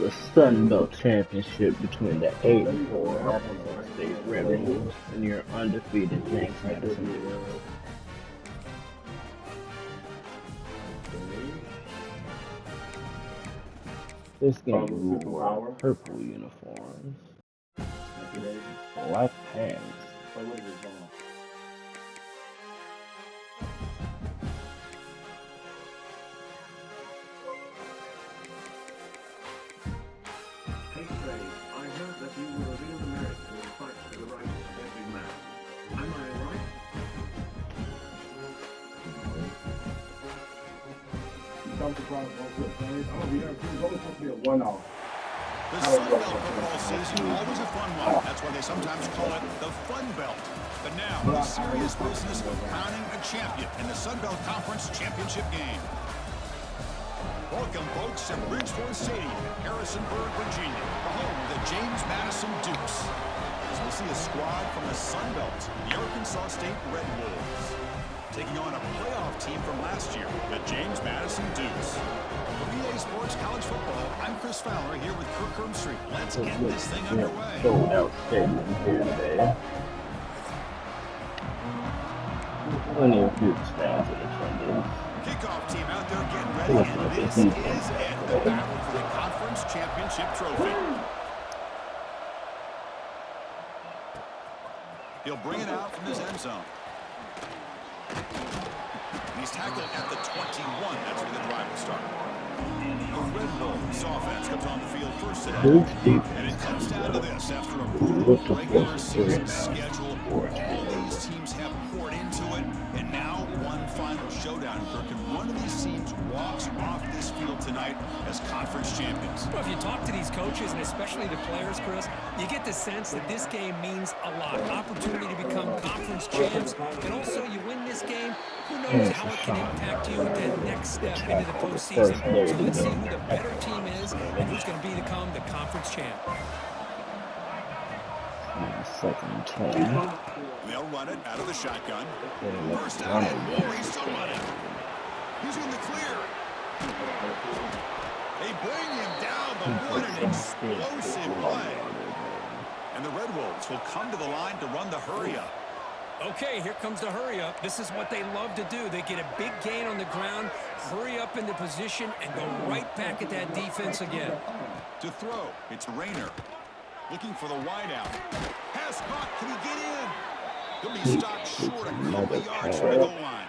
the Sun Belt Championship between the 8-4 Arkansas State Red Wolves and your undefeated James Madison Dukes. This game wore purple uniforms, black pants, I heard that you were a real American who fights for the rights of every man. Am I right? The Sun Belt football season, always a fun one. That's why they sometimes call it the Fun Belt. But now, the serious business of crowning a champion in the Sun Belt Conference Championship game. Welcome, folks, to Bridgeport Stadium in Harrisonburg, Virginia, the home of the James Madison Dukes. As we'll see a squad from the Sun Belt, the Arkansas State Red Wolves, taking on a playoff team from last year, the James Madison Dukes. For VA Sports College Football, I'm Chris Fowler here with Kirk Hermstreet. Let's get this thing underway. Sold out stadium here today. Plenty of Dukes fans in attendance. Kickoff team out there getting ready, and this is it, the battle for the conference championship trophy. He'll bring it out from his end zone. He's tackled at the 21. That's where the drive will start. The Red Wolves offense comes on the field first today. And it comes down to this. After a brutal regular season schedule, all these teams have poured into it. And now one final showdown, Kirk. And one of these teams walks off this field tonight as conference champions. Well, if you talk to these coaches, and especially the players, Chris, you get the sense that this game means a lot. Opportunity to become conference champs. And also, you win this game, who knows how it can impact you at the next step into the postseason. So let's see who the better team is and who's going to become the conference champ. Second and 10. They'll run it out of the shotgun. First down and more. He's still running. He's in the clear. They bring him down, but what an explosive play. And the Red Wolves will come to the line to run the hurry-up. Okay, here comes the hurry-up. This is what they love to do. They get a big gain on the ground, hurry up into position, and go right back at that defense again. To throw, it's Rayner. Looking for the wideout. Pass caught. Can he get in? He'll be stopped short a couple yards from the goal line.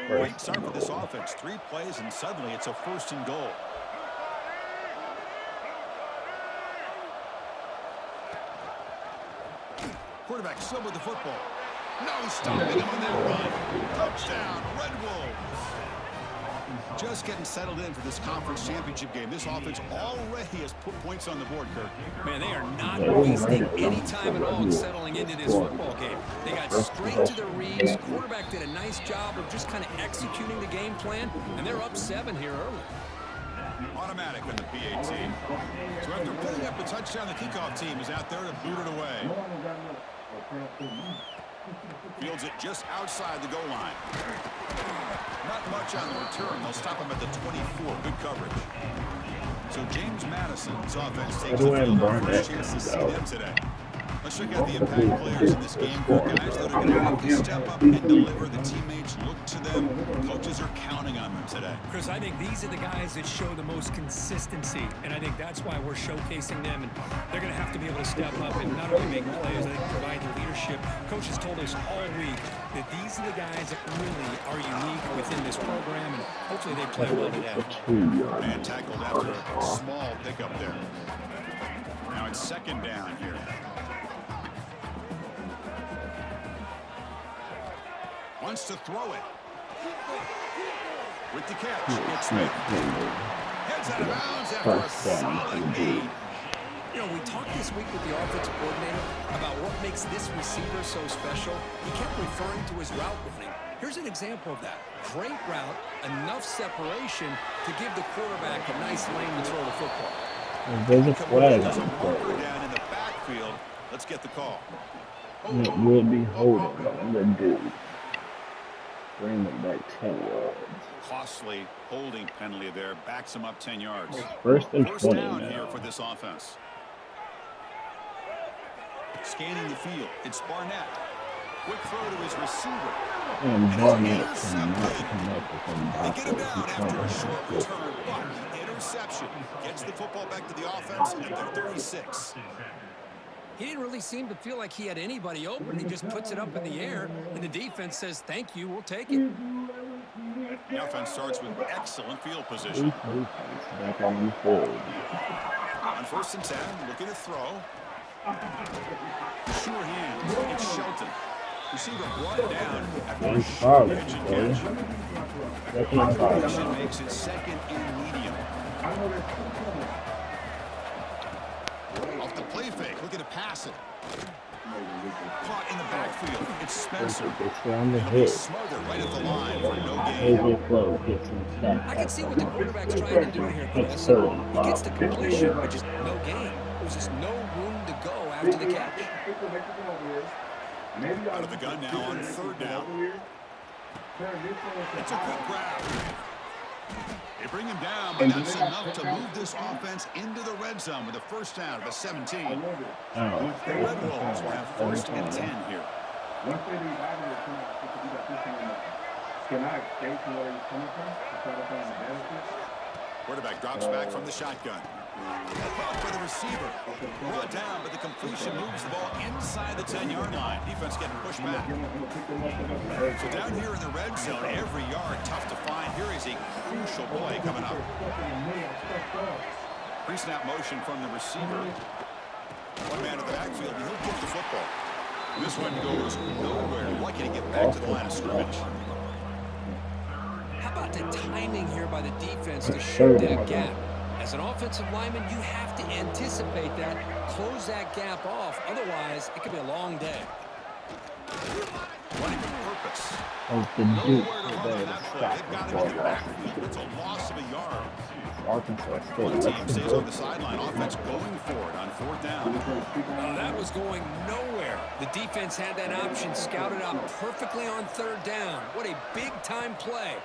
Great start for this offense. 3 plays, and suddenly it's a 1st and goal. Quarterback still with the football. No stopping him on that run. Touchdown, Red Wolves. Just getting settled in for this conference championship game. This offense already has put points on the board, Kirk. Man, they are not wasting any time at all settling into this football game. They got straight to the reads. Quarterback did a nice job of just kind of executing the game plan, and they're up 7 here early. Automatic on the PAT. So after putting up a touchdown, the kickoff team is out there to boot it away. Fields it just outside the goal line. Not much on the return. They'll stop him at the 24. Good coverage. So James Madison's offense takes the field. Our first chance to see them today. Let's check out the impact players in this game. Guys that are going to have to step up and deliver. The teammates look to them. Coaches are counting on them today. Chris, I think these are the guys that show the most consistency, and I think that's why we're showcasing them. And they're going to have to be able to step up and not only make plays, I think provide the leadership. Coaches told us all week that these are the guys that really are unique within this program, and hopefully they play well today. Man tackled after a small pickup there. Now it's 2nd down here. Wants to throw it. With the catch, it's Smith. Heads out of bounds after a solid gain. You know, we talked this week with the offensive coordinator about what makes this receiver so special. He kept referring to his route running. Here's an example of that. Great route, enough separation to give the quarterback a nice lane to throw the football. There's a flag There's a on the marker play. down in the backfield. Let's get the call. It will be holding on the dude. bring it back 10 yards. Costly holding penalty there. Backs him up 10 yards. First and First 20 down now. here for this offense. Scanning the field. It's Barnett. Quick throw to his receiver. And Barnett he's cannot intercepted. connect with him They get him down after a short backwards. return, but interception gets the football back to the offense at their 36. He didn't really seem to feel like he had anybody open. He just puts it up in the air, and the defense says, thank you, we'll take it. The offense starts with excellent field position. Back on the field. On 1st and 10, looking to throw. Sure hands. It's Shelton. Receiver brought it down after a short pitch and catch. Second and 5. Formation makes it second and medium. Off the play fake, looking to pass it. Caught in the backfield. It's Spencer. It's on the He'll hit. be smothered right at the line for no gain. AJ Flow gets him sacked. I can see what the quarterback's trying to do here, Chris. He gets the completion, but just no gain. There's just no room to go after the catch. Out of the gun now on 3rd down. It's a quick grab. They bring him down, but that's enough to move this offense into the red zone with a first down at the 17. The Red Wolves will have 1st and 10 here. Quarterback drops back from the shotgun. Caught by the receiver. Brought down, but the completion moves the ball inside the 10-yard line. Defense getting pushed back. So down here in the red zone, every yard tough to find. Here is a crucial play coming up. Pre-snap motion from the receiver. One man in the backfield, and he'll get the football. This one goes nowhere. Lucky to get back to the line of scrimmage. How about the timing here by the defense to shoot that gap? As an offensive lineman, you have to anticipate that, close that gap off. Otherwise, it could be a long day. Running with purpose. Of the Nowhere Dukes to are run there on to that play. stop They've the got him in the ball. backfield. It's a loss of a yard. Arkansas One State team lets stays the on the sideline. Offense going for it on 4th down. Oh, that was going nowhere. The defense had that option scouted out perfectly on 3rd down. What a big-time play.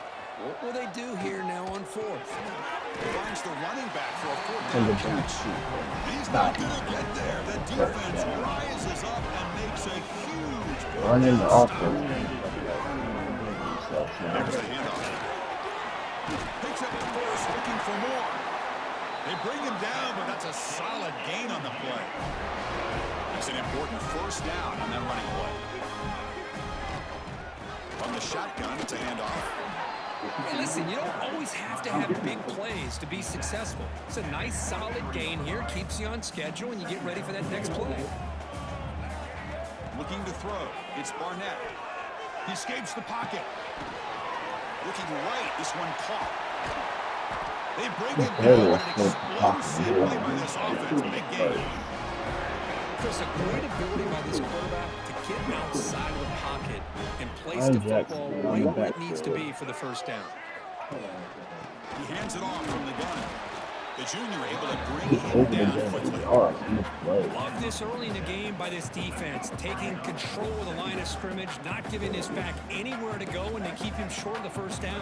What will they do here now on 4th? Finds the running back for a 4th And the down Dukes catch. shoot. He's not going to get there. The defense rises up and makes a huge play. Running the Stop. offense. There's a handoff. Picks up the first, looking for more. They bring him down, but that's a solid gain on the play. That's an important first down on that running play. From the shotgun, it's a handoff. Hey, listen, you don't always have to have big plays to be successful. It's a nice, solid gain here. Keeps you on schedule, and you get ready for that next play. Looking to throw. It's Barnett. He escapes the pocket. Looking right. This one caught. They bring him down with an explosive play by this offense. Big game. Chris, a great ability by this quarterback to get outside of the pocket and place the football right where it needs to be for the first down. He hands it off from the gun. The junior able to bring him down quickly. Love this early in the game by this defense, taking control of the line of scrimmage, not giving this back anywhere to go, and they keep him short of the first down.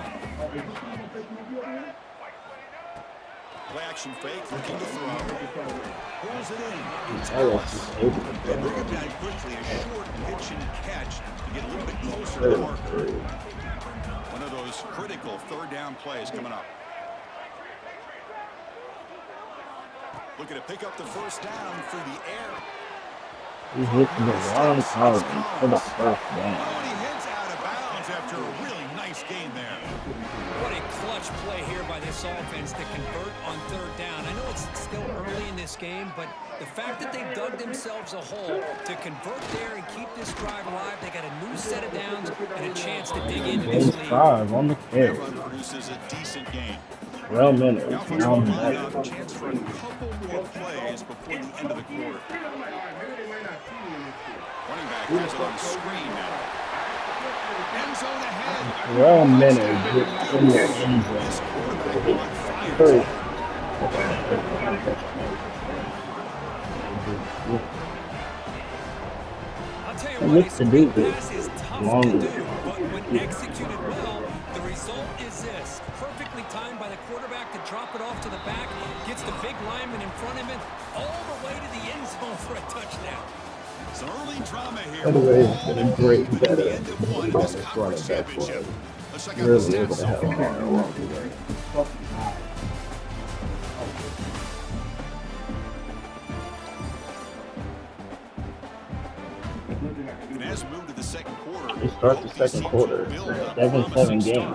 Play action fake, looking to throw. Pulls it in. It's They bring him down quickly. A short pitch and catch to get a little bit closer to the marker. One of those critical 3rd down plays coming up. Looking to pick up the first down through the air. He hit the wrong target for the first down. Oh, and he heads out of bounds after a really nice gain there. What a clutch play here by this offense to convert on 3rd down. I know it's still early in this game, but the fact that they've dug themselves a hole to convert there and keep this drive alive, they got a new set of downs and a chance to dig into this lead. 5 on the That carry. run produces a decent gain. Well, minutes. The offense Now will I'm run back. out, chance for a couple more plays before the end of the quarter. Running back has it on the screen now. End zone ahead. Well, minutes in the end This zone. quarterback on fire. First. I'll tell you And what, a what's the do screen with pass is tough long to do, but when executed well. The result is this. Perfectly timed by the quarterback to drop it off to the back. Gets the big lineman in front of him all the way to the end zone for a touchdown. Some early drama here. Anyway, it's been a great At bet the end of one in this this conference running back championship. was. Let's check out the Really stats able to so have far. fun along the way. And as we move to the second quarter, We start the second quarter. 7-7 game.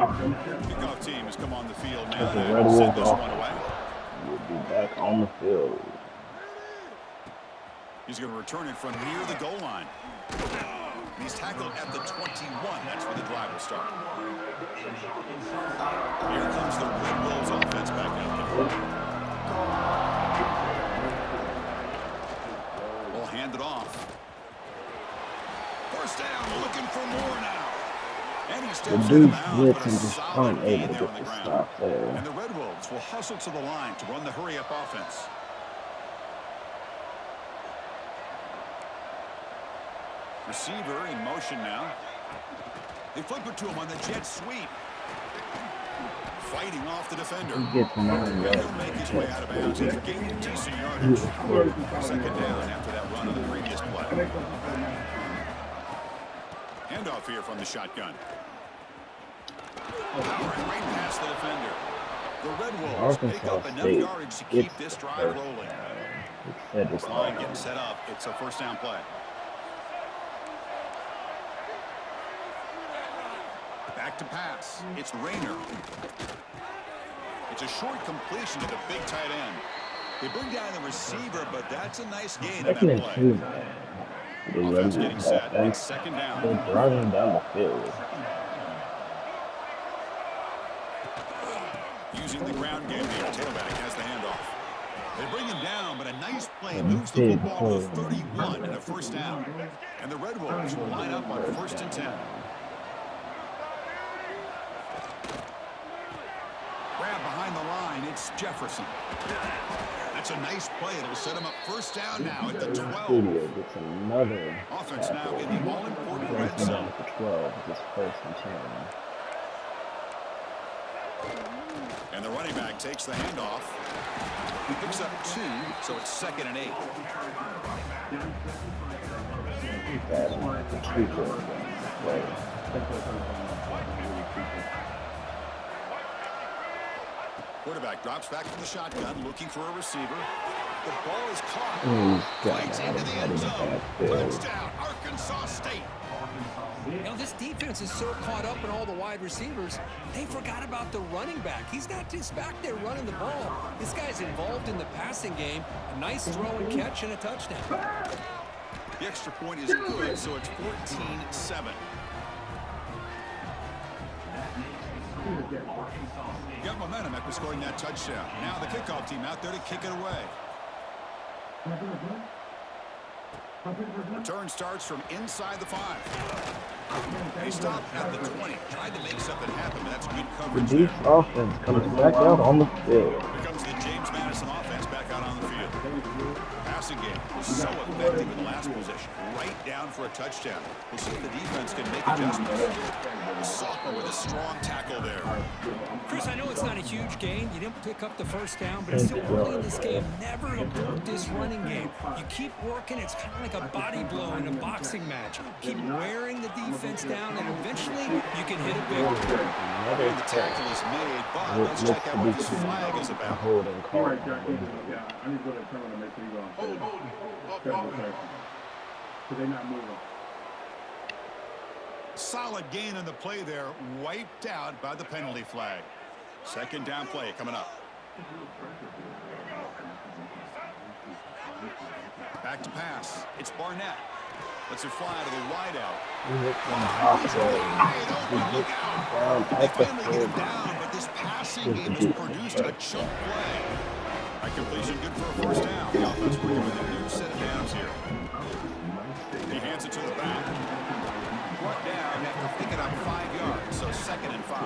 Kickoff team has come on the field now. As the and Red send Wolves this one offense away. will be back on the field. He's going to return it from near the goal line. And he's tackled at the 21. That's where the drive will start. Here comes the Red Wolves offense back out there. We'll hand it off. First down, looking for more now. And he The steps Dukes out, blitz but a and just solid aren't gain able to there get on the the ground. stop there. And the Red Wolves will hustle to the line to run the hurry-up offense. Receiver in motion now. They flip it to him on the jet sweep. Fighting off the defender. He gets 9 And yards. he'll make his way out of bounds after gaining decent yardage. Second down after that run on the previous play. Handoff here from the shotgun. Powering right past the defender. The Red Wolves pick up enough State yardage to gets keep this the drive first rolling. down. It's This line getting set up. It's a first down play. Back to pass. It's Rayner. It's a short completion to the big tight end. They bring down the receiver, but that's a nice gain in Second that and play. 2 now. The Red Offense getting Wolves set. It's offense, second down. they're driving down the field. Using the ground game here. Tailback has the handoff. They bring him down, but a nice play moves the football to 31 and a first down. And the Red Wolves will line up on first and 10. Grab behind the line. It's Jefferson. That's a nice play. It'll set him up first down now at the 12. Studio gets another Offense now tackle. in the all-important red Brings him zone. down to 12. It's first and 10. And the running back takes the handoff. He picks up 2, so it's second and 8. That's the trooper play. Quarterback drops back from the shotgun, looking for a receiver. The ball is caught. He's got Flights out into of the that end in the zone. backfield. Touchdown, Arkansas State. You know, this defense is so caught up in all the wide receivers, they forgot about the running back. He's not just back there running the ball. This guy's involved in the passing game. A nice throw and catch and a touchdown. The extra point is good, so it's 14-7. Got momentum after scoring that touchdown. Now the kickoff team out there to kick it away. Return starts from inside the 5. They stop at the 20. Tried to make something happen, but that's good The coverage Dukes there. offense comes back out on the field. Here comes the James Madison offense back out on the field. Passing game was so effective in the last possession. Right down for a touchdown. We'll see if the defense can make adjustments. The sophomore with a strong tackle there. Chris, I know it's not a huge gain. You didn't pick up the first down, but it's still early in this game. Never abort this running game. You keep working. It's kind of like a body blow in a boxing match. Keep wearing the defense down, and eventually you can hit a big one. Another And the tackle is made, but let's looks check to out be what this flag is a about. holding call. I need to go to the terminal to make sure you go on. So they're not moving. Solid gain on the play there, wiped out by the penalty flag. Second down play coming up. Back to pass. It's Barnett. Lets it fly to the wideout. He hits him halfway. He gets down They at the finally get him 40. down, but this passing game has produced a chunk play. That completion good for a first down. The offense working with a new set of downs here. He hands it to the back. Brought down after picking up 5 yards, so second and 5.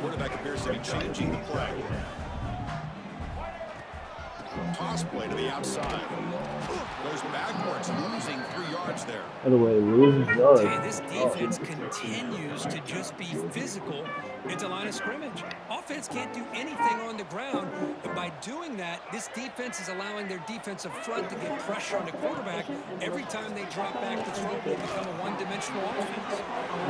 Quarterback appears to be changing the play. Toss play to the outside. Goes backwards, losing 3 yards there. By the way, losing yards. Hey, this defense continues to just be physical at the line of scrimmage. Offense can't do anything on the ground, and by doing that, this defense is allowing their defensive front to get pressure on the quarterback. Every time they drop back to throw, they become a one-dimensional offense.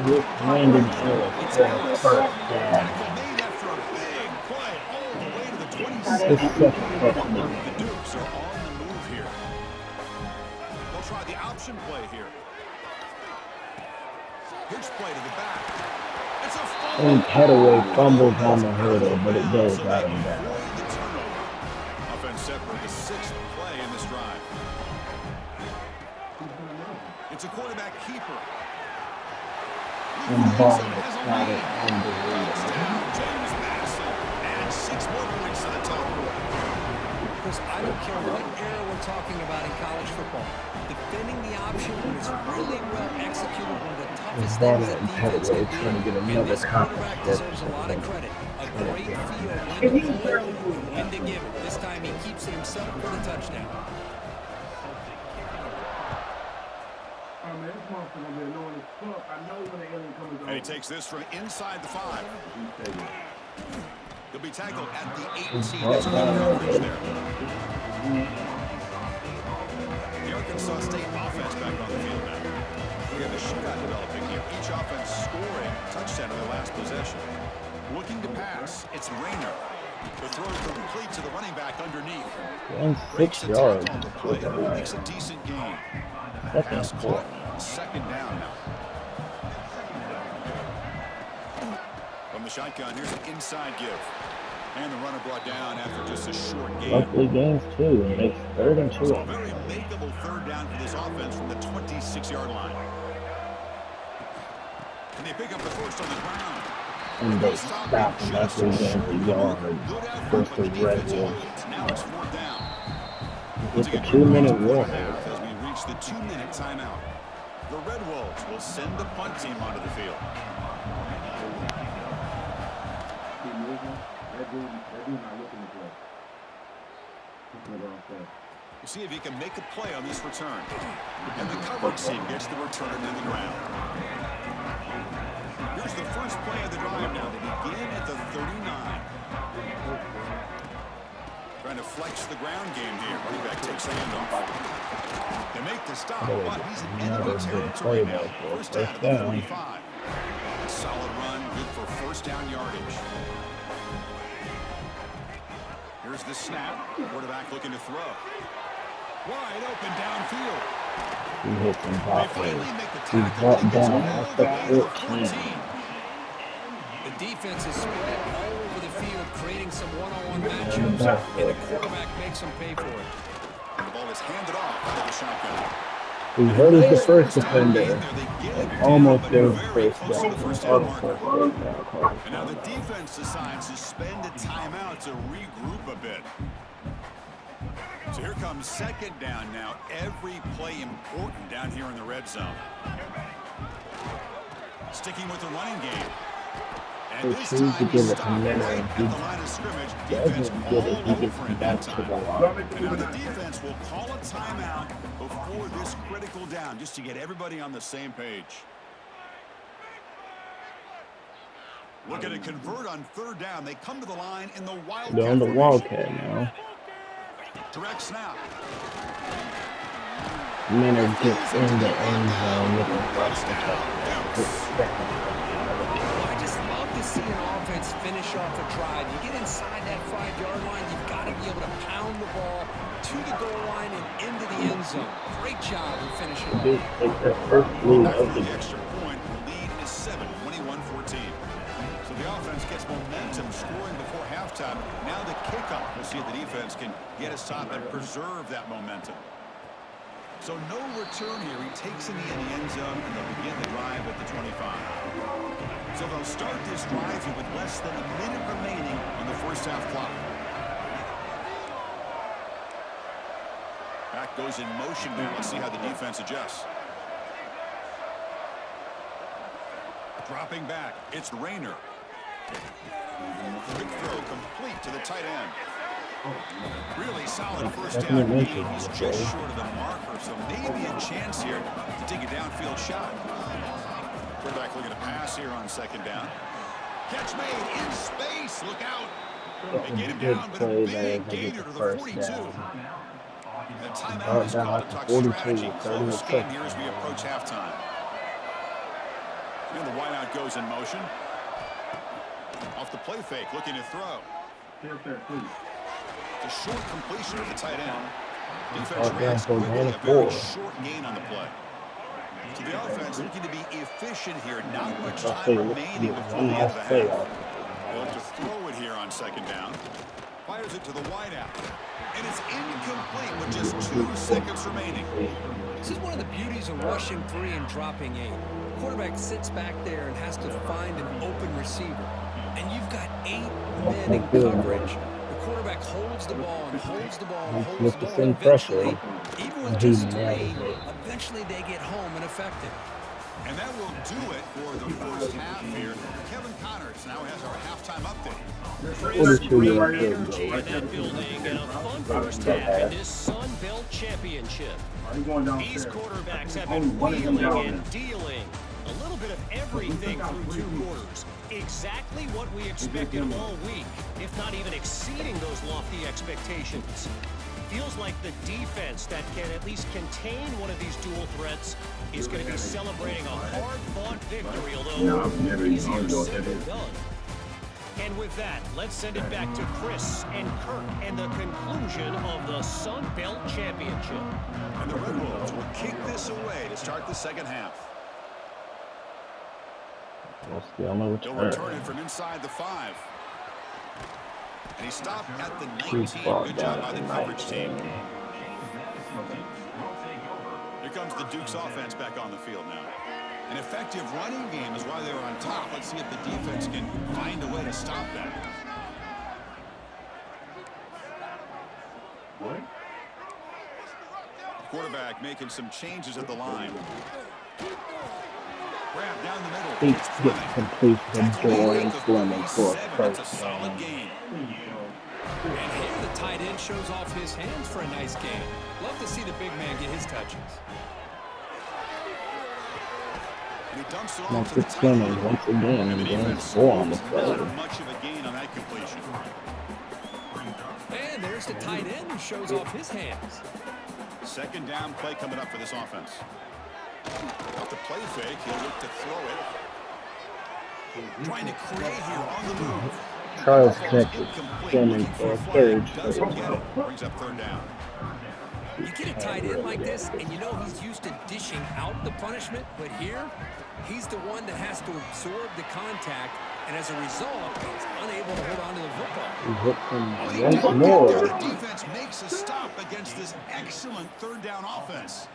With Brandon Ellis for a first down. Tackle made after a big play all the way to the 26. It's such a touchdown. The Dukes are on the move here. They'll try the option play here. Pitch play to the back. It's a fumble. And Petaway fumbles on the hurdle, but it goes out and down. The turnover. Offense set for the 6th play in this drive. It's a quarterback keeper. And Barnett got it unbelievable. James Madison adds 6 more points to the total. Chris, I don't care what era we're talking about in college football. Defending the option when it's really well executed, one of the toughest things Barnett that and defense Petaway can trying to do. get And another this quarterback conference deserves a lot of credit. A great field when to pull it, when to give it. This time he keeps it himself for the touchdown. And he takes this from inside the 5. He'll be tackled at the 18. That's good coverage there. The Arkansas State offense back on the field now. We have a shootout developing here. Each offense scoring a touchdown in their last possession. Looking to pass. It's Rayner. The throw complete to the running back underneath. And Breaks 6 the yards. tackle on the play. Makes a decent gain. Pass caught. 2nd down now. From the shotgun, here's an inside give. And the runner brought down after just a short gain. Roughly gains too. It makes 3rd and 2. So a very makeable 3rd down for this offense from the 26-yard line. And they pick up the first on the ground. And they stop him after he gains a yard. First the Red Wolves. Now it's 4th down. With the 2-minute warning. As we reach the 2-minute timeout. The Red Wolves will send the punt team onto the field. We'll see if he can make a play on this return. And the coverage team gets the return to the ground. Here's the first play of the drive now. They begin at the 39. Trying to flex the ground game here. Running back takes the handoff. They make the stop, but he's in enemy territory now. First down at the 45. A solid run, good for first down yardage. Here's the snap. Quarterback looking to throw. Wide open downfield. He hits him They halfway. finally make the He tackle. brought He gets down all at the the way to 14. 14. The defense is spread all over the field, creating some one-on-one matchups, and the quarterback makes them pay for it. And the ball is handed off out of the shotgun. He hurt the first defender. And almost there was first down. And now the defense decides to spend a timeout to regroup a bit. So here comes 2nd down now. Every play important down here in the red zone. Sticking with the running game. And They this choose time to he give it to stopped Miller, right and at he the line of scrimmage. Defense doesn't get it. He all gets over him back that to the time. line. And now the defense will call a timeout before this critical down, just to get everybody on the same page. Looking to convert on 3rd down. They come to the line in the Wildcat. They're on the formation. Wildcat now. Direct snap. Miller gets in the end zone with a rush touchdown. I just love to see an offense finish off a drive. You get inside that 5-yard line, you've got to be able to pound the ball to the goal line and into the end zone. Great job in finishing off. This is the first lead After of the the extra point, the lead is 7, 21-14. So the offense gets momentum, scoring before halftime. Now the kickoff. We'll see if the defense can get a stop and preserve that momentum. So no return here. He takes it in the end zone, and they'll begin the drive at the 25. So they'll start this drive here with less than a minute remaining on the first half clock. Back goes in motion now. Let's see how the defense adjusts. Dropping back, it's Rayner. Quick throw complete to the tight end. Really solid first Definitely down mentioned gain. on He's the just play. short of the marker, so maybe a chance here to take a downfield shot. Quarterback looking to pass here on second down. Catch made in space. Look out. They get him Good down, but a play there big to get gainer the to the first 42. down. And a timeout Brought is down called at to the talk 42 strategy. with 30 Close game touchdowns. here as we approach halftime. And the wideout goes in motion. Off the play fake, looking to throw. The short completion of the tight end. Defense reacts quickly, a very short gain on the play. So the offense looking to be efficient here. Not much time remaining before the end of the half. They'll look to throw it here on second down. Fires it to the wideout. And it's incomplete with just 2 seconds remaining. This is one of the beauties of rushing 3 and dropping 8. Quarterback sits back there and has to find an open receiver. And you've got 8 men in coverage. The quarterback holds the ball and holds the ball and holds the ball. And eventually, even with just 3, eventually they get home and effective. And that will do it for the first half here. Kevin Connors now has our halftime update. Great energy in that building and a fun first half in this Sun Belt Championship. These quarterbacks have been wheeling and dealing. A little bit of everything through 2 quarters. Exactly what we expected all week, if not even exceeding those lofty expectations. Feels like the defense that can at least contain one of these dual threats is going to be celebrating a hard-fought victory, although easier said than done. And with that, let's send it back to Chris and Kirk and the conclusion of the Sun Belt Championship. And the Red Wolves will kick this away to start the second half. He'll return it from inside the 5. And he stopped at the 19. Good job by the coverage team. Here comes the Dukes offense back on the field now. An effective running game is why they were on top. Let's see if the defense can find a way to stop that. What? Quarterback making some changes at the line. Grab down the middle. He gets complete the Dorian Fleming for a first down. And here the tight end shows off his hands for a nice game. Love to see the big man get his touches. And he dumps it Now off to the Chris tight Fleming end. once again And the gains defense 4 on the scores play. not much of a gain on that completion. And there's the tight end who shows off his hands. Second down play coming up for this offense. Off the play fake, he'll look to throw it. Trying to create here on the move. Charles catches Fleming for a third. Doesn't get it. Brings up third down. You get a tight end like this, and you know he's used to dishing out the punishment, but here, he's the one that has to absorb the contact, and as a result, he's unable to hold on to the football. He hits him Once once more. The defense makes a stop against this excellent third down offense.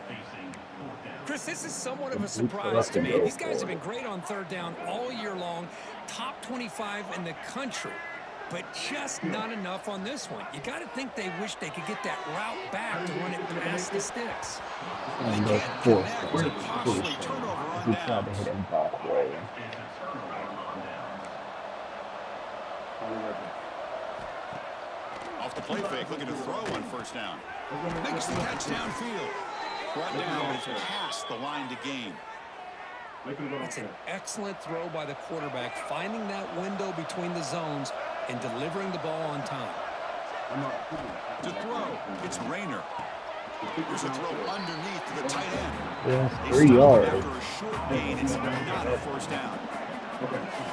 Chris, this is somewhat of a surprise to me. These guys have been great on third down all year long, top 25 in the country, but just not enough on this one. You got to think they wish they could get that route back to run it past the sticks. And the fourth down. He tried to hit him back way. Off the play fake, looking to throw on first down. Makes the catch downfield. Brought down past the line to gain. That's an excellent throw by the quarterback, finding that window between the zones and delivering the ball on time. To throw, it's Rayner. Here's a throw underneath to the tight end. Yeah, They 3 stop yards. after a short gain. It's not a first down.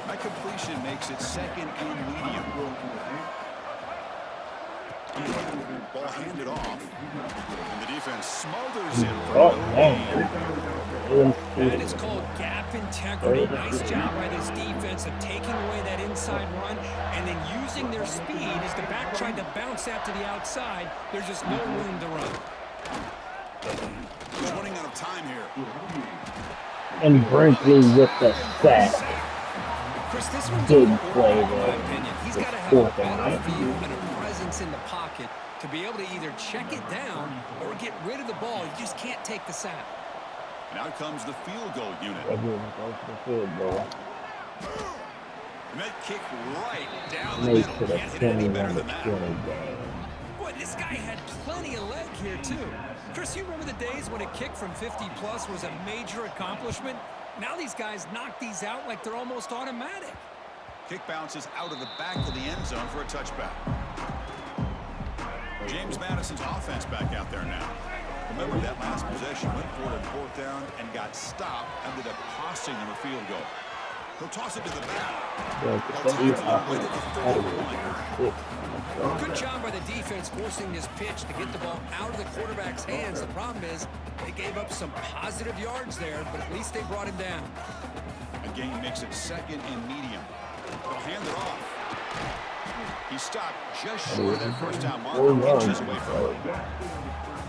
That completion makes it second and medium. Ball handed off. And the defense smothers him for Oh, no gain. man. That is called gap integrity. Nice job by this defense of taking away that inside run and then using their speed as the back tried to bounce that to the outside. There's just no room to run. He's running out of time here. And Brinkley with the sack. Chris, this one's Big an play in my there. opinion. He's got to have Fourth a and better 19. feel and a presence in the pocket to be able to either check it down or get rid of the ball. You just can't take the sack. And out comes the field goal unit. Everyone goes to the field goal. And that kick right down the Makes middle. it a Can't hit it any better 21-20 than that. game. Boy, and this guy had plenty of leg here, too. Chris, you remember the days when a kick from 50-plus was a major accomplishment? Now these guys knock these out like they're almost automatic. Kick bounces out of the back of the end zone for a touchback. James Madison's offense back out there now. Remember that last possession went forward on 4th down and got stopped, ended up costing them a field goal. He'll toss it to the back. Good job by the defense forcing this pitch to get the ball out of the quarterback's hands. The problem is they gave up some positive yards there, but at least they brought him down. Again, makes it 2nd and medium. They'll hand it off. He stopped just short of that first down marker, inches away from it.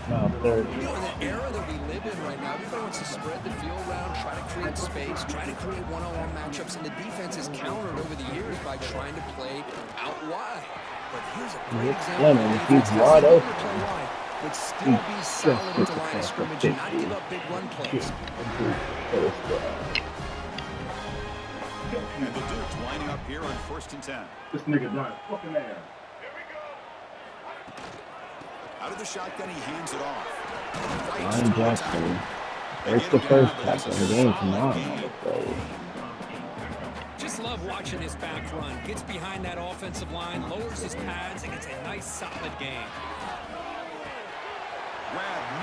Now 3rd. You know, in the era that we live in right now, everybody wants to spread the field around, try to create space, try to create one-on-one matchups, and the defense has countered over the years by trying to play out wide. But here's a great example. He's wide open. But still be solid at the line of scrimmage and not give up big run plays. And the Dukes lining up here on 1st and 10. This nigga done fucking there. Out of the shotgun, he hands it off. Ryan Jackson breaks the first tackle and gains 9 on the play. Just love watching this back run. Gets behind that offensive line, lowers his pads, and gets a nice solid gain.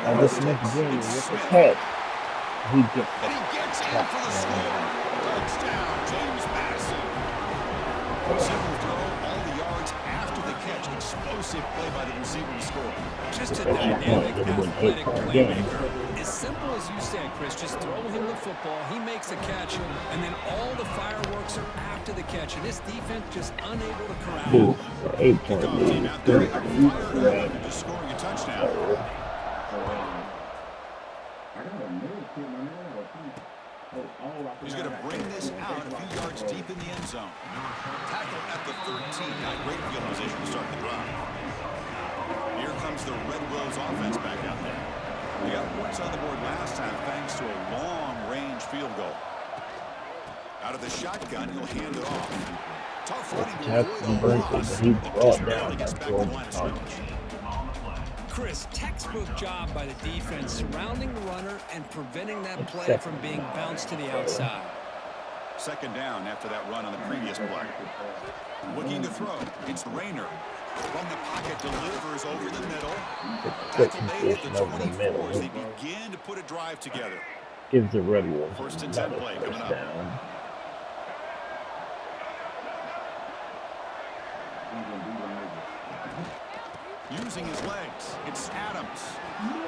Madison Dukes with the catch. He gets And he gets in for the score. Touchdown, James Madison. Simple throw, all the yards after the catch. Explosive play by the receiver to score. Just a dynamic, athletic playmaker. As simple as you said, Chris, just throw him the football, he makes a catch, and then all the fireworks are after the catch, and this defense just unable to corral him. 8-point lead. Just scoring a touchdown. He's going to bring this out a few yards deep in the end zone. Tackle at the 13. Not great field position to start the drive. Here comes the Red Wolves offense back out there. They got points on the board last time thanks to a long-range field goal. Out of the shotgun, he'll hand it off. Tough running to avoid a loss. He brought down Gets that back to the line of scrimmage. Chris, textbook job by the defense surrounding the runner and preventing that play from being bounced to the outside. 2nd down after that run on the previous play. Looking to throw. It's Rayner. From the pocket, delivers over the middle. Tackle made at the 24 as they begin to put a drive together. Gives the Red Wolves 1st and 10 play coming up. down. Using his legs, it's Adams.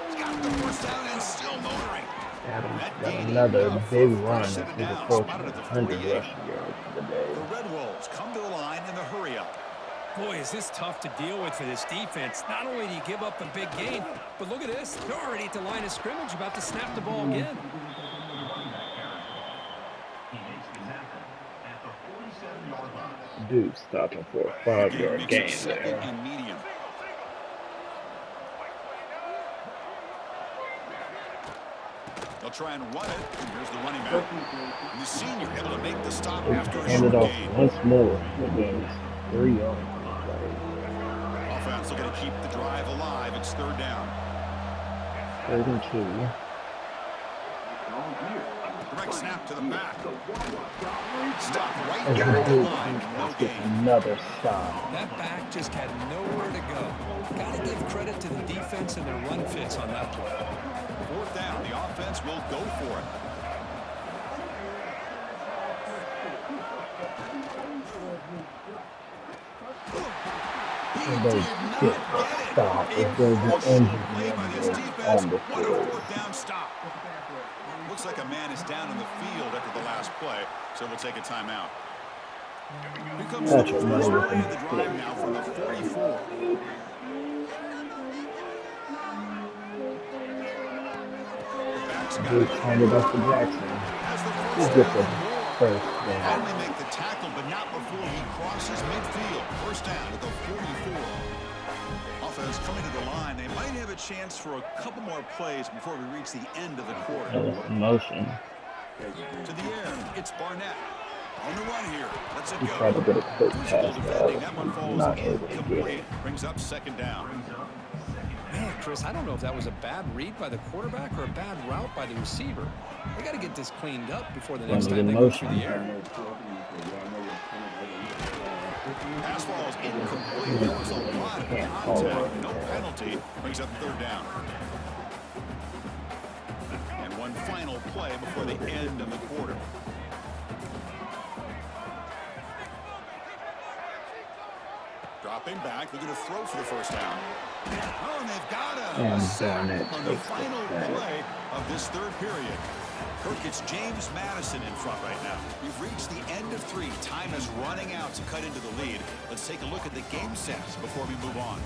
He's got the first down and still motoring. Adams got another big run for the first 100 rushing yards for the day. The Red Wolves come to the line in the hurry-up. Boy, is this tough to deal with for this defense. Not only do you give up a big gain, but look at this. They're already at the line of scrimmage, about to snap the ball again. Duke stopping for a 5-yard gain Second there. and medium. They'll try and run it. And here's the running back. And the senior able to make the stop after a Hand short it off gain. once more. The game's 3 yards. Offense looking to keep the drive alive. It's 3rd down. 3rd and 2. Direct snap to the back. Stop right And there at the Duke line. No gets gain. another stop. That back just had nowhere to go. Got to give credit to the defense and their run fits on that play. 4th down. The offense will go for it. And they get the stop if there's an injured Play by this member defense. on the What a field. 4th down stop. Looks like a man is down in the field after the last play, so we'll take a timeout. Here comes the That's first another play of the thing. drive now from the 44. Duke handed off to Jackson. He gets the first down. Finally make the tackle, but not before he crosses midfield. First down at the 44. Offense coming to the line. They might have a chance for a couple more plays before we reach the end of the quarter. Motion. To the air, it's Barnett. On the run here. Let's it He go. tried to get a quick Physical pass, defending. That one but falls not able to get incomplete. it. Brings up second down. Man, Chris, I don't know if that was a bad read by the quarterback or a bad route by the receiver. They got to get this cleaned up before the next time they go through the air. Pass falls incomplete. There was a lot of contact. No penalty. Brings up third down. And one final play before the end of the quarter. Dropping back, looking to throw for the first down. Oh, and they've got a sack on the final play of this third period. Kirk, it's James Madison in front right now. We've reached the end of 3. Time is running out to cut into the lead. Let's take a look at the game stats before we move on.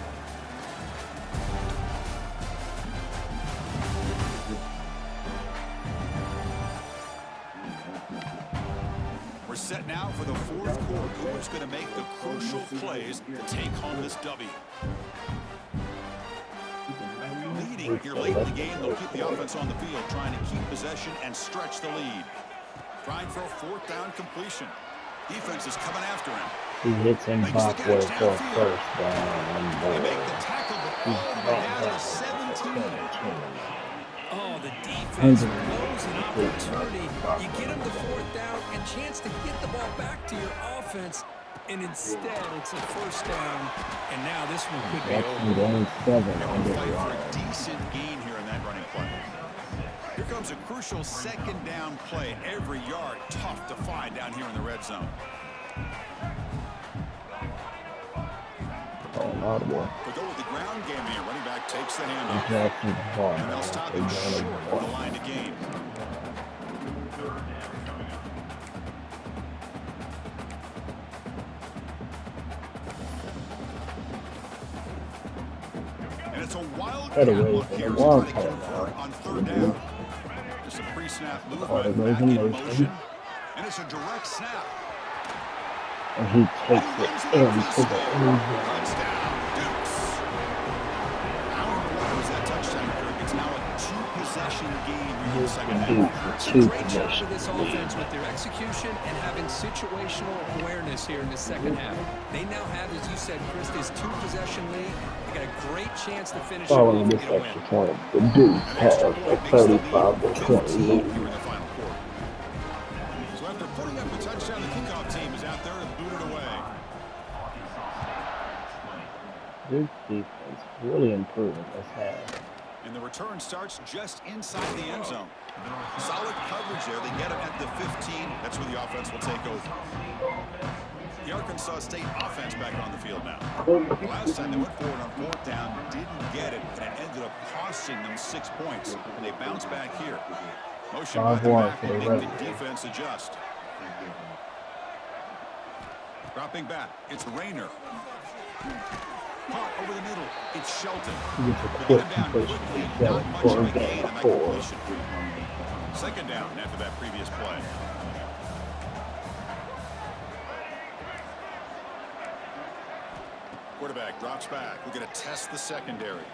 We're set now for the fourth quarter. Who is going to make the crucial plays to take home this W? Leading here late in the game, they'll keep the offense on the field, trying to keep possession and stretch the lead. Trying for a fourth down completion. Defense is coming after him. He hits him halfway for a first down. They make the tackle, but all the way down to 17. Oh, the defense blows an opportunity. You get them the fourth down and chance to get the ball back to your offense, and instead it's a first down, and now this one could be over. And we'll fight for a decent gain here in that running play. Here comes a crucial second down play. Every yard tough to find down here in the red zone. But go with the ground game here. Running back takes the handoff. And they'll stop him short of the line to gain. And it's a wildcat look here. Trying to convert on third down. Just a pre-snap movement, back in motion. And it's a direct snap. And he takes it into the end zone. Touchdown, Dukes. How important was that touchdown, Kirk? It's now a 2-possession game here in the second half. It's a great job for this offense with their execution and having situational awareness here in the second half. They now have, as you said, Chris, this 2-possession lead. They got a great chance to finish it off Following and this get a extra win. point, the Dukes have a 35-20 lead. Here in the final quarter. So after putting up a touchdown, the kickoff team is out there to boot it away. Dukes defense really improving this half. And the return starts just inside the end zone. Solid coverage there. They get him at the 15. That's where the offense will take over. The Arkansas State offense back on the field now. Last time they went forward on fourth down, didn't get it, and it ended up costing them 6 points. And they bounce back here. Motion by the back will make the defense adjust. Dropping back, it's Rayner. Caught over the middle, it's Shelton. He gets a quick completion to Not much of a for gain on that 4. completion. Second down after that previous play. Quarterback drops back. We're going to test the secondary.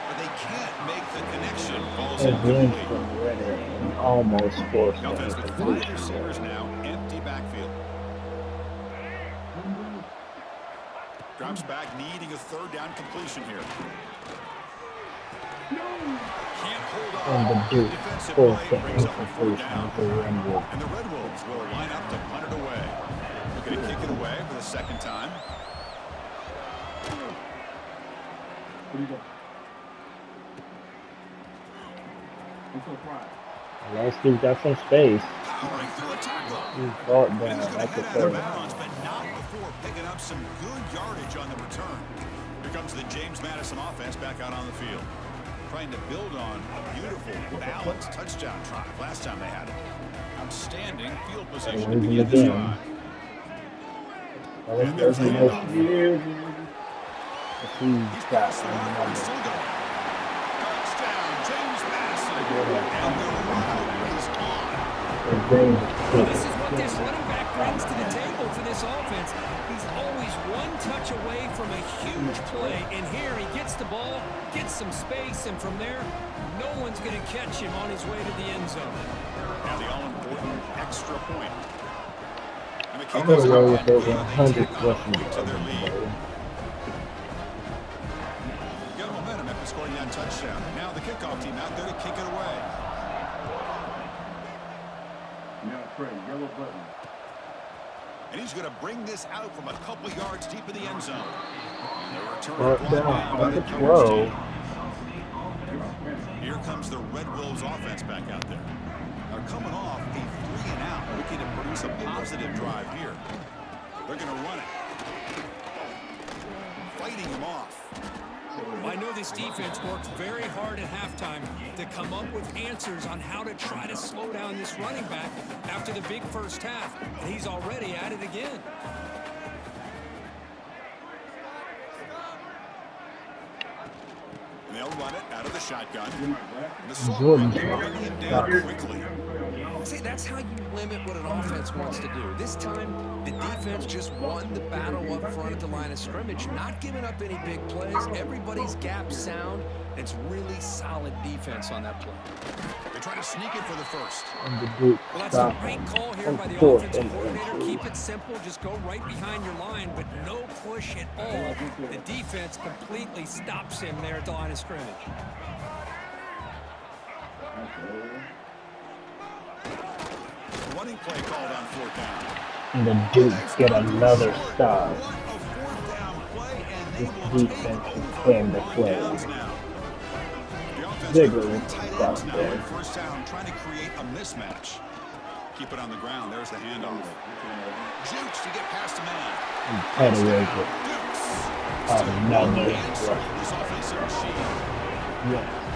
But they can't make the connection. Falls incomplete. Almost forced The offense the with 5 completion. receivers now, empty backfield. Drops back, needing a third down completion here. Can't hold on. And the Dukes Defensive forced play the brings up a fourth incompletion down. to Renwood. And the Red Wolves will line up to punt it away. Looking to kick it away for the second time. Last dude got some space. Powering through a tackle. He caught And down he's going to at the head out of 30. bounds, but not before picking up some good yardage on the return. Here comes the James Madison offense back out on the field. Trying to build on a beautiful, balanced touchdown drive last time they had it. Outstanding field position to begin this drive. And there's the handoff. He's past the marker and still going. Touchdown, James Madison. And the run is on. Well, this is what this running back brings to the table for this offense. He's always one touch away from a huge play, and here he gets the ball, gets some space, and from there, no one's going to catch him on his way to the end zone. Now the all-important extra point. keep Got this away up with and over can they 100 tack on a rushing point to their yards lead? today. Got momentum after scoring that touchdown. Now the kickoff team out there to kick it away. Now Trey, yellow button. And he's going to bring this out from a couple yards deep in the end zone. And the return Brought brought down down by by the the coverage 12. team. Here comes the Red Wolves offense back out there. They're coming off a 3-and-out, looking to produce a positive drive here. They're going to run it. Fighting him off. I know this defense worked very hard at halftime to come up with answers on how to try to slow down this running back after the big first half, and he's already at it again. And they'll run it out of the shotgun. The Jordan Sawyer bring him down quickly. See, that's how you limit what an offense wants to do. This time, the defense just won the battle up front at the line of scrimmage, not giving up any big plays. Everybody's gap sound. It's really solid defense on that play. They try to sneak it for the first. And the Dukes Well, that's the stop right him call here on by the 4th offensive and coordinator. 8. Keep it simple. Just go right behind your line, but no push at all. The defense completely stops him there at the line of scrimmage. Running play called on 4th down. And the Dukes get another stop. What a 4th down play, and they This will defense take is over playing the on play. downs now. The offense Ziegler with with three the tight ends stop now there. on 1st down, trying to create a mismatch. Keep it on the ground. There's the handoff. Dukes to get past a man. And Petaway with Dukes. another Answer rush. this offensive machine.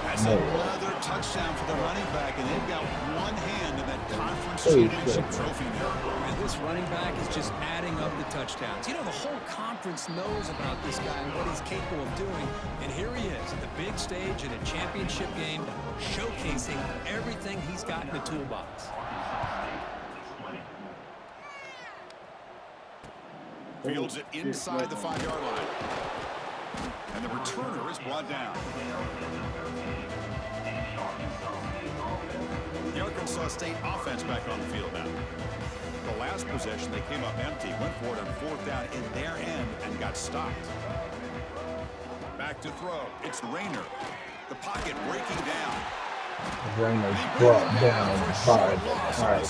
That's No. another touchdown for the running back, and they've got one hand in that conference Hey, championship sure. trophy now. And this running back is just adding up the touchdowns. You know, the whole conference knows about this guy and what he's capable of doing. And here he is at the big stage in a championship game, showcasing everything he's got in the toolbox. Fields it inside the 5-yard line. And the returner is brought down. The Arkansas State offense back on the field now. The last possession, they came up empty, went for it on 4th down in their end and got stopped. Back to throw. It's Rayner. The pocket breaking down. Rayner's brought down by the high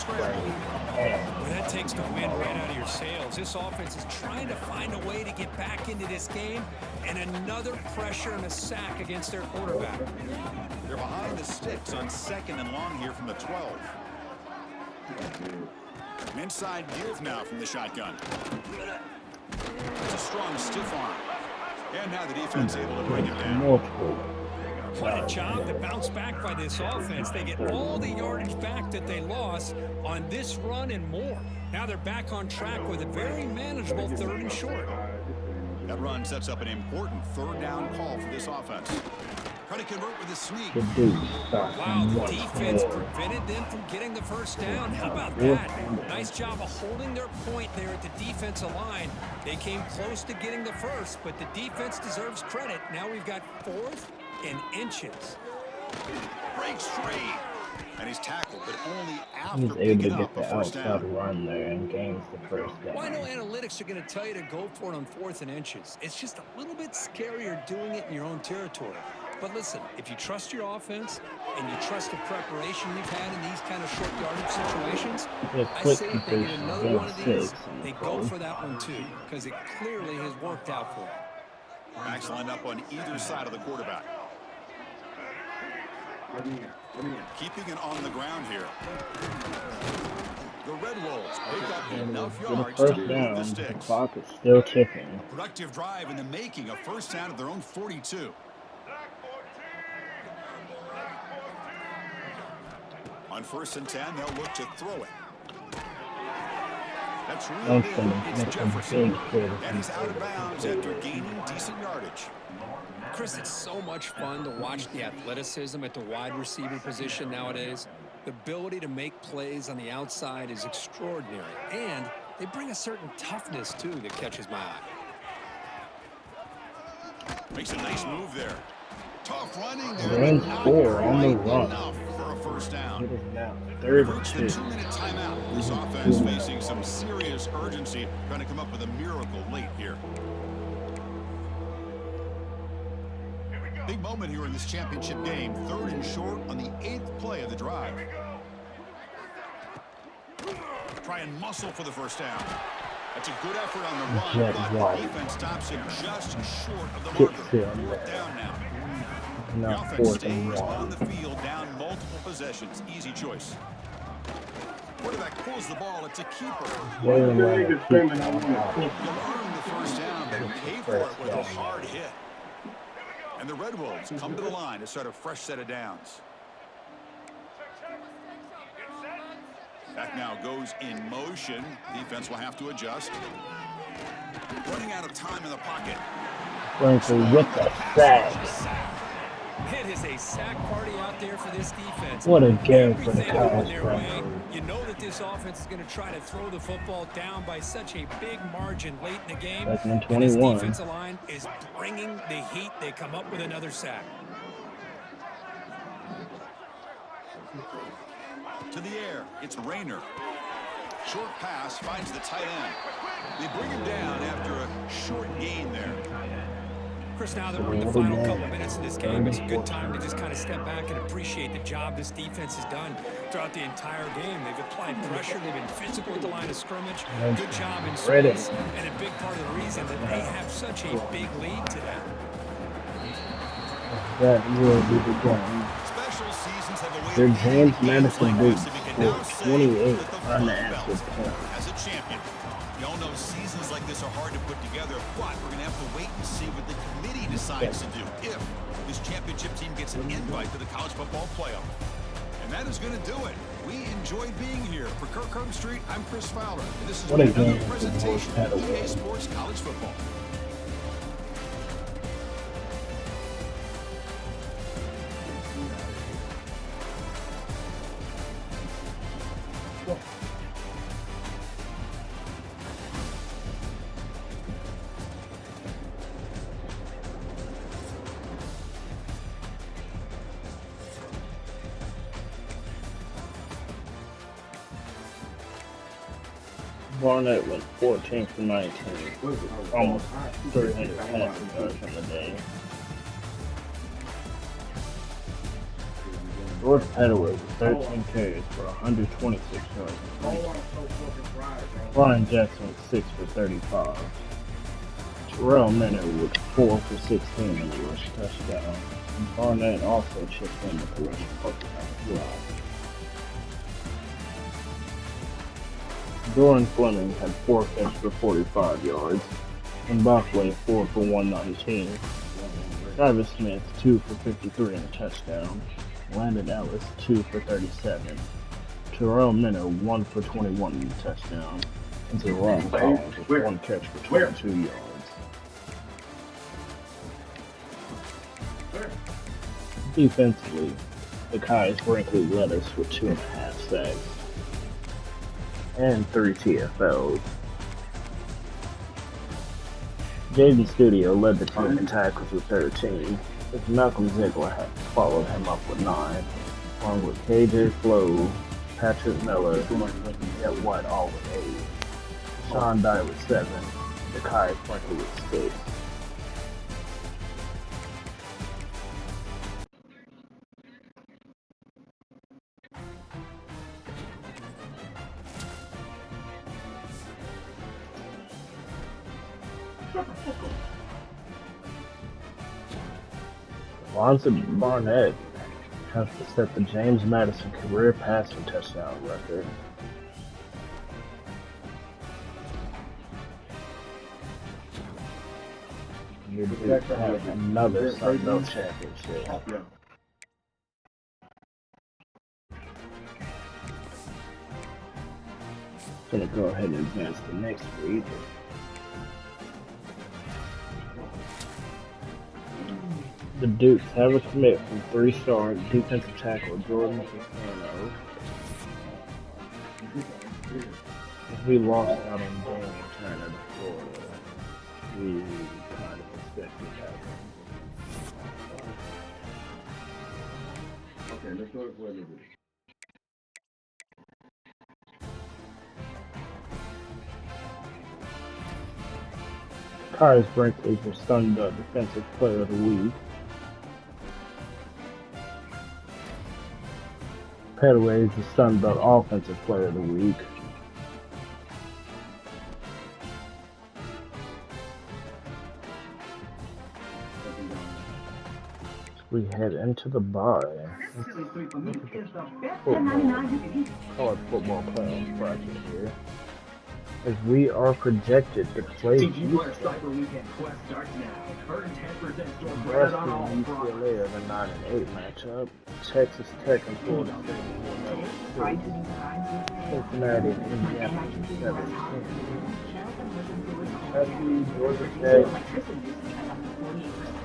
Well, that takes the wind right out of your sails. This offense is trying to find a way to get back into this game, and another pressure and a sack against their quarterback. They're behind the sticks on 2nd and long here from the 12. An inside give now from the shotgun. It's a strong stiff arm. And now the defense able to bring it down. multiple. What a job to bounce back by this offense. They get all the yardage back that they lost on this run and more. Now they're back on track with a very manageable 3rd and short. That run sets up an important 3rd down call for this offense. Trying to convert with a sneak. The Dukes stop Wow, him the once defense more. prevented them from getting the first down. How about that? Nice job of holding their point there at the defensive line. They came close to getting the first, but the defense deserves credit. Now we've got 4th and inches. Breaks free. And he's tackled, but only He after was able picking to up get a the first outside down. run there and gains the first Well, I know down. analytics are going to tell you to go for it on 4th and inches. It's just a little bit scarier doing it in your own territory. But listen, if you trust your offense and you trust the preparation you've had in these kind of short yardage situations, The I quick say if they get completion, another game one of these, 6. they go for that one too, because it clearly has worked out for them. Backs lined up on either side of the quarterback. Keeping it on the ground here. The Red Wolves pick up enough For the yards to first move down, the the sticks. clock is still ticking. Productive drive in the making, a first down at their own 42. On 1st and 10, they'll look to throw it. That's real good. It's That's a Jefferson. big hit. And he's out of bounds after gaining decent yardage. Chris, it's so much fun to watch the athleticism at the wide receiver position nowadays. The ability to make plays on the outside is extraordinary, and they bring a certain toughness, too, that catches my eye. Makes a nice move there. Tough running there. Ran but not 4 on the quite run. enough for a first down. It is now He 3rd works and the 2. 2-minute timeout. This offense facing some serious urgency, trying to come up with a miracle late here. Big moment here in this championship game. 3rd and short on the 8th play of the drive. Try and muscle for the first down. That's a good effort on the run, but the defense stops him just short of the marker. 4th down now. The offense stays on the field, down multiple possessions. Easy choice. Quarterback pulls the ball. It's a keeper. You'll earn the first down, but pay for it with a hard hit. And the Red Wolves come to the line to start a fresh set of downs. Back now goes in motion. Defense will have to adjust. Running out of time in the pocket. Brinkley with the sack. It is a sack party out there for this defense. What a game for the Everything going Cowboys. their way. You know that this offense is going to try to throw the football down by such a big margin late in the game. That's in And this 21. defensive line is bringing the heat. They come up with another sack. To the air, it's Rayner. Short pass finds the tight end. They bring him down after a short gain there. Chris, now that we're in the final couple of minutes of this game, it's a good time to just kind of step back and appreciate the job this defense has done throughout the entire game. They've applied pressure. They've been physical at the line of scrimmage. Good job in space. And a big part of the reason that they have such a big lead today. That will be the game. Special seasons have a way Their of James winning games Madison like Dukes this, and we can scored now say 28 that the unanswered Belt points. as a champion. We all know seasons like this are hard to put together, but we're going to have to wait and see what the committee decides to do if this championship team gets an invite to the college football playoff. And that is going to do it. We enjoyed being here. For Kirk Herbstreit, I'm Chris Fowler, and this is What a another game for the presentation Bulls had of away. EA Sports College Football. Barnett went 14 for 19, almost 300 passing yards in the day. George Petaway with 13 carries for 126 yards. Brian Jackson with 6 for 35. Terrell Minner with 4 for 16 in the rush touchdown. And Barnett also chipped in with the rushing touchdown as well. Doran Fleming had 4 catches for 45 yards, and Bachway 4 for 119. Travis Smith 2 for 53 and a touchdown. Landon Ellis 2 for 37. Terrell Minner 1 for 21 and a touchdown. And Jerome Collins with 1 catch for 22 yards. Defensively, the Kais Brinkley led us with 2.5 sacks and 3 TFLs. JV Studio led the team in tackles with 13, as Malcolm Ziegler had followed him up with 9, along with KJ Flo, Patrick Miller, and Jet White all with 8. Sean Dye with 7, the Kais Brinkley with 6. Lonzo Barnett has to set the James Madison career passing touchdown record. You're to have another Sun Belt championship. Gonna go ahead and advance to next week. The Dukes have a commit from 3-star defensive tackle Jordan McCano. We lost out on Daniel Turner to Florida. We kind of expected that. let's go for a little bit. Kai's ranked as your Sun Belt Defensive Player of the Week. Petaway is the Sun Belt Offensive Player of the Week. We head into the bye. College football playoff bracket here. As we are projected to play Nebraska and UCLA are the 9 and 8 matchup. Texas Tech and Florida State will 6. Cincinnati and Indiana 7-10. Kentucky, Georgia State,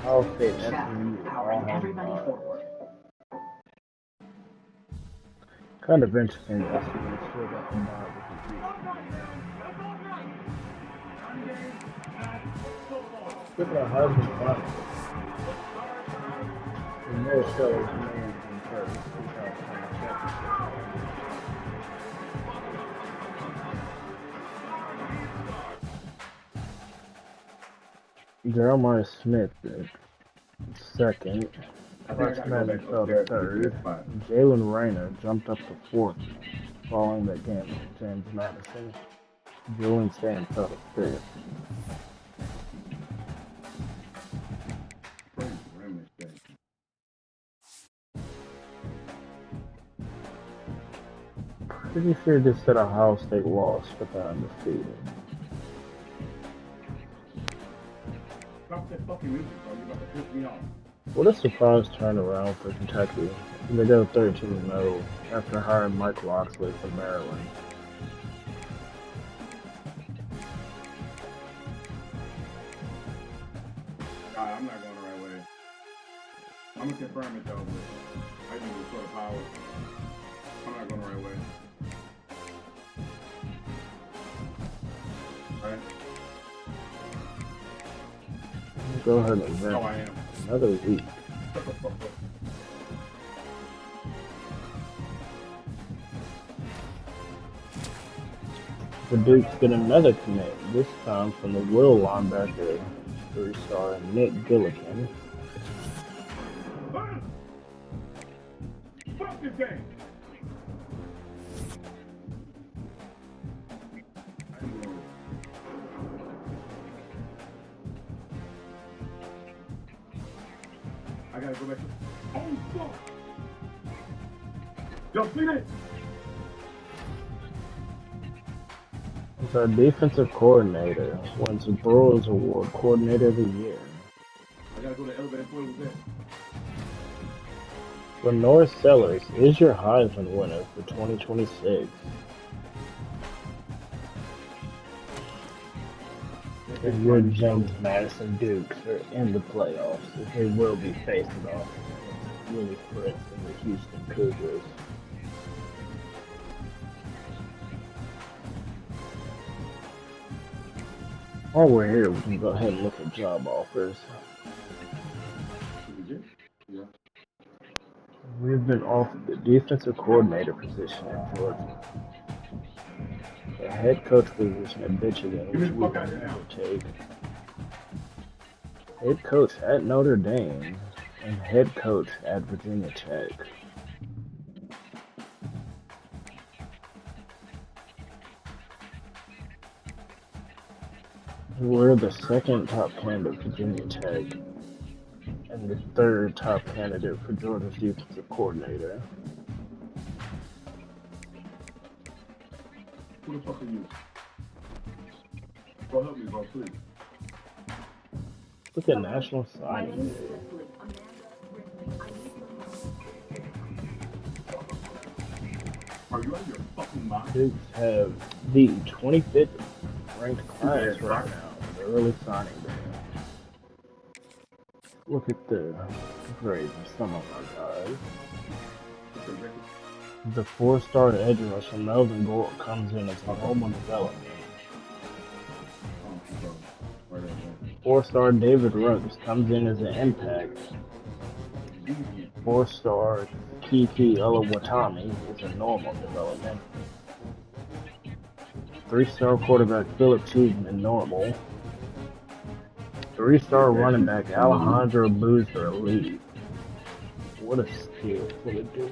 Ohio State, and SMU all have kind of interesting that SMU still got the bye with the Look at our husband fight. The more shows man in first. Jeremiah Smith at second. Rex Madden fell to third. Jalen Rayner jumped up to fourth following that game with James Madison. Julian Sand fell to fifth. Pretty sure just said Ohio State lost, but they're undefeated. Stop that fucking music, bro. You're about to piss me off. What a surprise turnaround for Kentucky. They go 13-0 after hiring Mike Loxley from Maryland. I'm not going the right way. I'm gonna confirm it though, but I think it's sort of power. I'm not going the right way. Alright? Go ahead and vent. Oh, I am. Another week. The Dukes get another commit, this time from the Will linebacker, 3-star Nick Gillikin. Fuck this game! I gotta go back to... Oh, fuck! Y'all seen it? It's our defensive coordinator, wins the Burroughs Award Coordinator of the Year. I gotta go to the elevator before it was there. Lenore Sellers is your Heisman winner for 2026. And your James Madison Dukes are in the playoffs, as they will be facing off against Willie Fritz and the Houston Cougars. While we're here, we can go ahead and look at job offers. Yeah. We've been offered the defensive coordinator position at Georgia, the head coach position at Michigan, which we will never take, head coach at Notre Dame, and head coach at Virginia Tech. We're the second top candidate for Virginia Tech and the third top candidate for Georgia's defensive coordinator. Who the fuck are you? Go help me, bro, please. Look at National Signing Day. Are you out of your fucking mind? Dukes have the 25th ranked class right now, the early signing day. Look at the grades of some of our guys. The 4-star edge rusher Melvin Gore comes in as Oklahoma development. 4-star David Ruggs comes in as an impact. 4-star Kiki Oluwatani is a normal development. 3-star quarterback Philip Cheeseman, normal. 3-star running back Alejandro Boozer, elite. What a skill for the Dukes.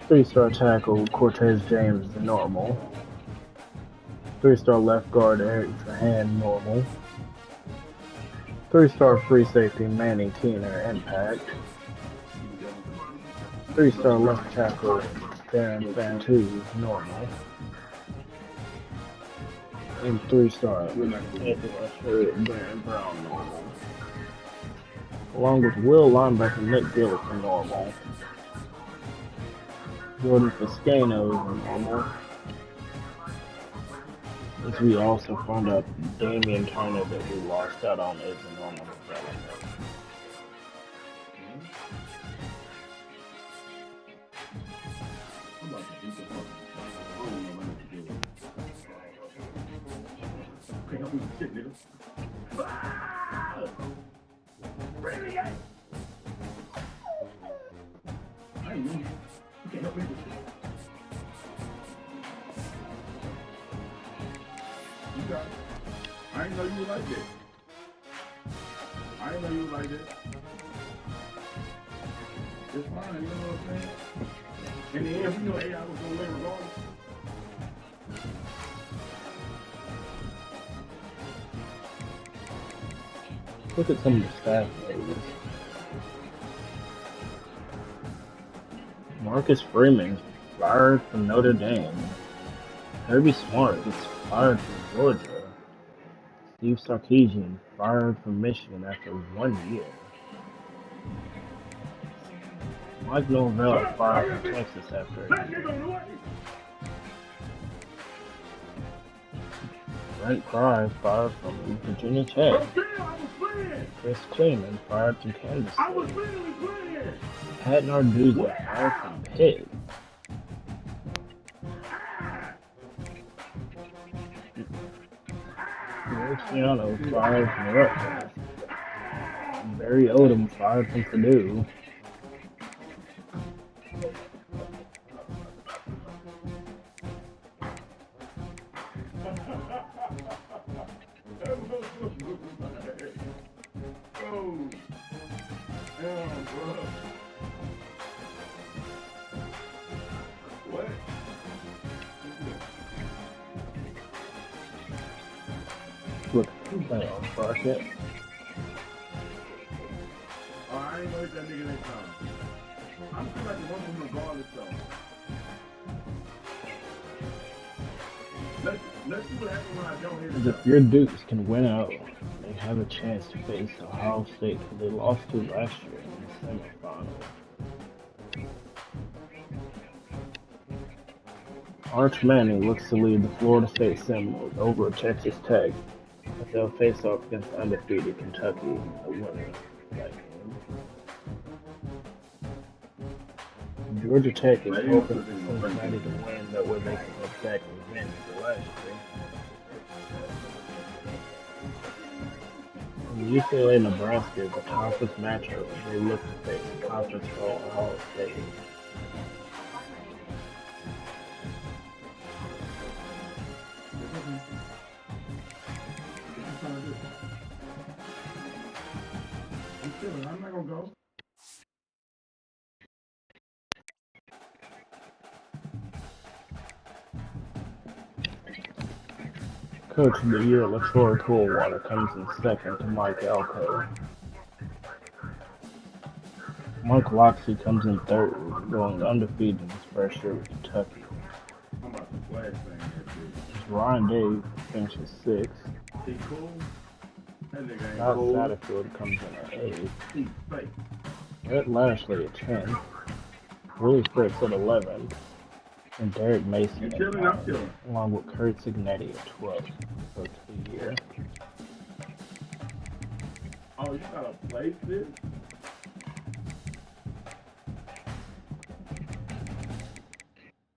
3-star tackle Cortez James, normal. 3-star left guard Eric Trahan, normal. 3-star free safety Manny Keener, impact. 3-star left tackle Darren Fantu, normal. And 3-star edge rusher Darren Brown, normal. Along with will linebacker Nick Gillison, normal. Jordan Fiscano is normal. As we also found out, Damian Turner that we lost out on is a normal development. I didn't know you were like this. I didn't know you were like this. It's fine, you know what I'm saying? In the end, we know AI was going to win regardless. Look at some of the stats ladies. Marcus Freeman fired from Notre Dame. Kirby Smart gets fired from Georgia. Steve Sarkisian fired from Michigan after 1 year. Mike Norvell fired from Texas after a year. Brent Pry fired from Virginia Tech. Chris Kleeman fired from Kansas State. Pat Narduzzi fired from Pitt. Luciano fired from Rutgers. Barry Odom fired from Purdue. Look, playoff bracket. Oh, I ain't gonna hit that nigga next time. I'm still like the one from regardless though. Let's see what happens when I don't hit it. If your Dukes can win out, they have a chance to face Ohio State, who they lost to last year in the semifinal. Arch Manning looks to lead the Florida State Seminoles over Texas Tech, as they'll face off against undefeated Kentucky, a winner of that game. Georgia Tech is hoping for Cincinnati to win, that way they can upset revenge for last year. And UCLA Nebraska is a conference matchup as they look to face a conference for Ohio State. I'm not gonna go. Coach of the Year, LaTroy Coolwater, comes in second to Mike Elko. Mike Loxley comes in third, going undefeated in his first year with Kentucky. I'm about to flag thing here, Ryan Day finishes sixth. he cool? That nigga ain't Scott cool. Satterfield comes in at eighth. He's fake. Brett Lashley at 10th. Willie Fritz at 11th. And Derek Mason You at chilling? 9th, I'm chilling. along with Kurt Signetti at 12th. Coach of the year. Oh, you gotta place this?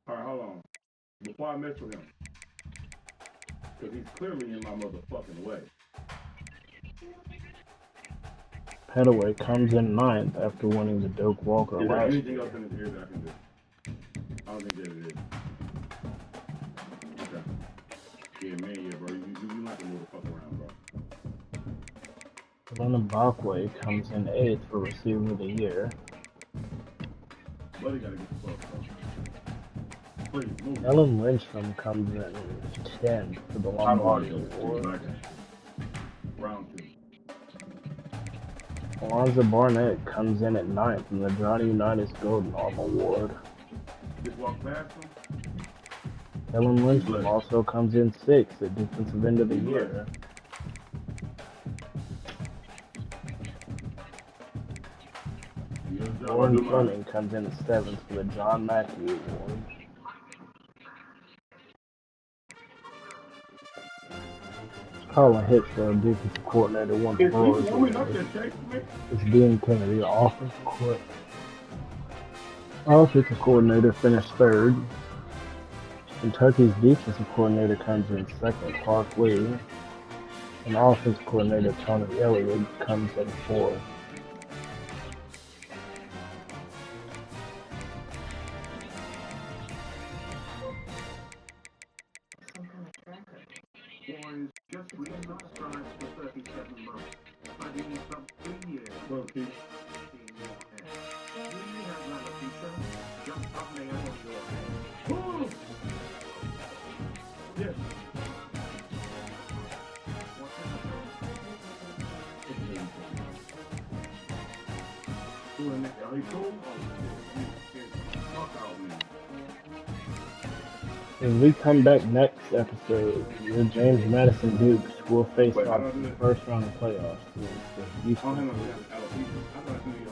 Alright, hold on. Before I mess with him. Because he's clearly in my motherfucking way. Petaway comes in 9th after winning the Doak Walker Is there last anything year. else in this here that I can do? I don't think that it is. Okay. Yeah, man, yeah, bro. You like to move the fuck around, bro. Lennon Bakwe comes in 8th for Receiver of the Year. Buddy gotta get the fuck, bro. Please, move. Ellen Lindstrom comes in 10th for the Lombardi Award. Round 2. Alonzo Barnett comes in at 9th in the Johnny Unitas Golden Arm Award. Just walk past him. Ellen Lindstrom also comes in 6th at Defensive End of the Year. Warren Fleming comes in at 7th for the John Mackey Award. Colin Hitchcock, defensive coordinator, won the Brewers Award. It's Dean Kennedy, offensive coordinator, finished 3rd. Kentucky's defensive coordinator comes in 2nd, Clark Lee. And offensive coordinator, Tony Elliott, comes in 4th. Just recently subscribed for 37 months. I've been sub 3 years. Well, Keith. Do you have alopecia? Just up nail on your head. Woo! Yes. What's happening? Cool in there. Are you cool? Oh, shit. Fuck out, man. When we come back next episode, the James Madison Dukes will face off in the first round of playoffs against the Houston. I don't have no alopecia. I thought I knew you